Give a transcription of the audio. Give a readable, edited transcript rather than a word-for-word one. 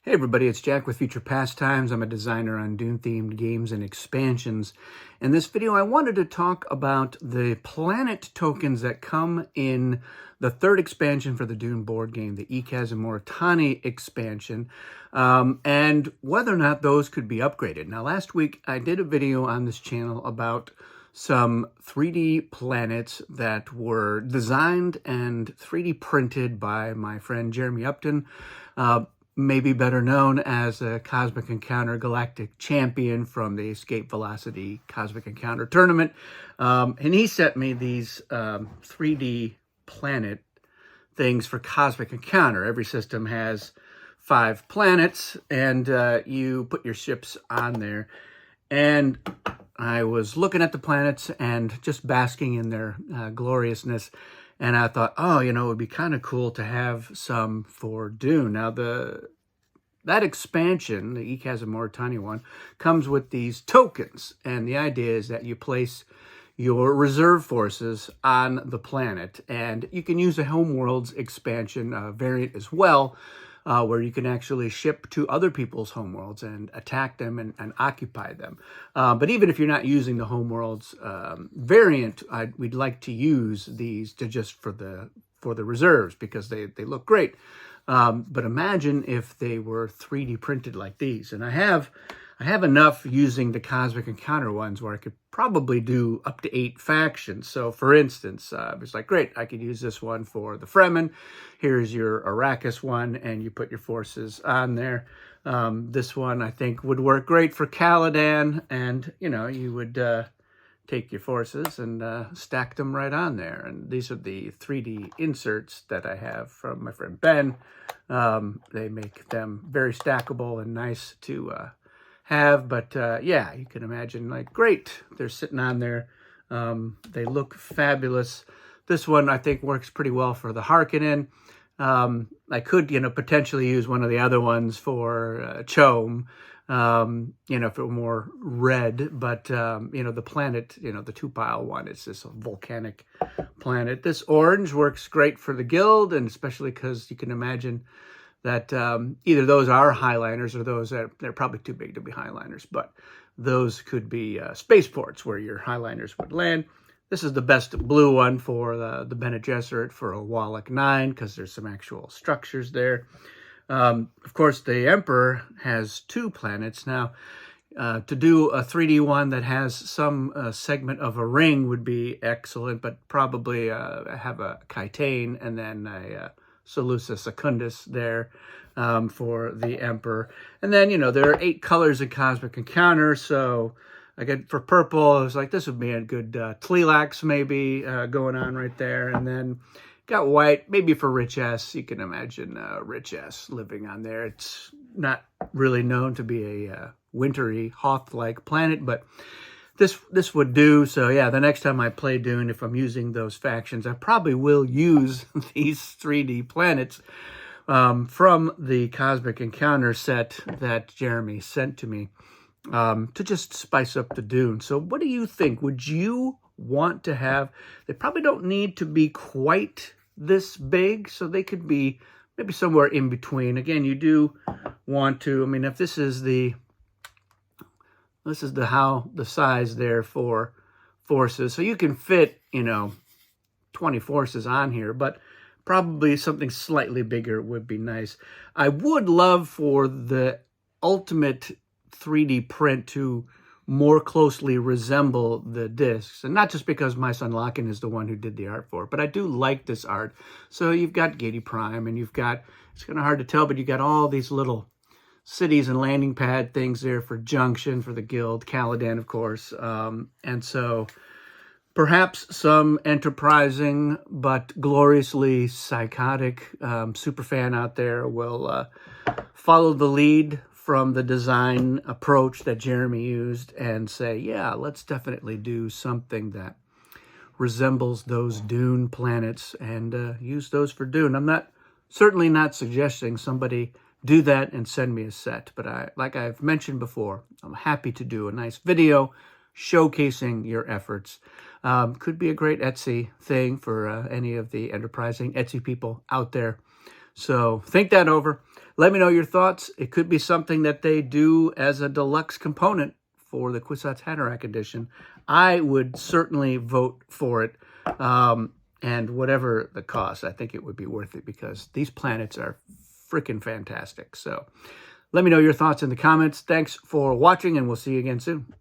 Hey everybody, it's Jack with Future Pastimes. I'm a designer on Dune-themed games and expansions. In this video, I wanted to talk about the planet tokens that come in the third expansion for the Dune board game, the Ikaz-Moritani expansion, and whether or not those could be upgraded. Now, last week, I did a video on this channel about some 3D planets that were designed and 3D printed by my friend Jeremy Upton, maybe better known as a Cosmic Encounter Galactic Champion from the Escape Velocity Cosmic Encounter Tournament. And he sent me these 3D planet things for Cosmic Encounter. Every system has 5 planets, and you put your ships on there. And I was looking at the planets and just basking in their gloriousness. And I thought, oh, it would be kind of cool to have some for Dune. Now, that expansion, the Ikaz-Moritani one, comes with these tokens. And the idea is that you place your reserve forces on the planet. And you can use a Homeworlds expansion variant as well, where you can actually ship to other people's homeworlds and attack them and occupy them. But even if you're not using the Homeworlds variant, we'd like to use these to just for the reserves because they look great. But imagine if they were 3D printed like these. And I have enough using the Cosmic Encounter ones where I could probably do up to 8 factions. So for instance, it's like, great, I could use this one for the Fremen. Here's your Arrakis one, and you put your forces on there. This one I think would work great for Caladan, and you would take your forces and stack them right on there. And these are the 3D inserts that I have from my friend Ben. They make them very stackable and nice to have, but yeah, you can imagine, like, great, they're sitting on there. They look fabulous. This one I think works pretty well for the Harkonnen. I could, potentially use one of the other ones for Chom, if it were more red, but, the planet, the 2-pile one, it's this volcanic planet. This orange works great for the guild, and especially because you can imagine that either those are highliners or those that they're probably too big to be highliners, but those could be spaceports where your highliners would land. This is the best blue one for the Bene Gesserit for a Wallach 9 because there's some actual structures there. Of course, the Emperor has 2 planets. Now, to do a 3D one that has some segment of a ring would be excellent, but probably have a Kitane and then a Solusa Secundus there for the Emperor. And then, there are 8 colors in Cosmic Encounter, so again, for purple, I was like, this would be a good Tleilax maybe going on right there. And then got white, maybe for Rich S. You can imagine Rich S living on there. It's not really known to be a wintry, Hoth-like planet, but this would do. So yeah, the next time I play Dune, if I'm using those factions, I probably will use these 3D planets from the Cosmic Encounter set that Jeremy sent to me to just spice up the Dune. So what do you think? Would you want to have, they probably don't need to be quite this big, so they could be maybe somewhere in between. Again, you do want to, if this is the size there for forces, so you can fit 20 forces on here, but probably something slightly bigger would be nice. I would love for the ultimate 3D print to more closely resemble the discs, and not just because my son Locken is the one who did the art for it, but I do like this art. So you've got Gedi Prime, and you've got, it's kind of hard to tell, but you got all these little cities and landing pad things there for Junction, for the guild, Caladan, of course. And so perhaps some enterprising but gloriously psychotic superfan out there will follow the lead from the design approach that Jeremy used and say, yeah, let's definitely do something that resembles those Dune planets and use those for Dune. I'm certainly not suggesting somebody do that and send me a set, but like I've mentioned before, I'm happy to do a nice video showcasing your efforts. Could be a great Etsy thing for any of the enterprising Etsy people out there. So think that over. Let me know your thoughts. It could be something that they do as a deluxe component for the Kwisatz Haderach edition. I would certainly vote for it. And whatever the cost, I think it would be worth it because these planets are freaking fantastic. So let me know your thoughts in the comments. Thanks for watching, and we'll see you again soon.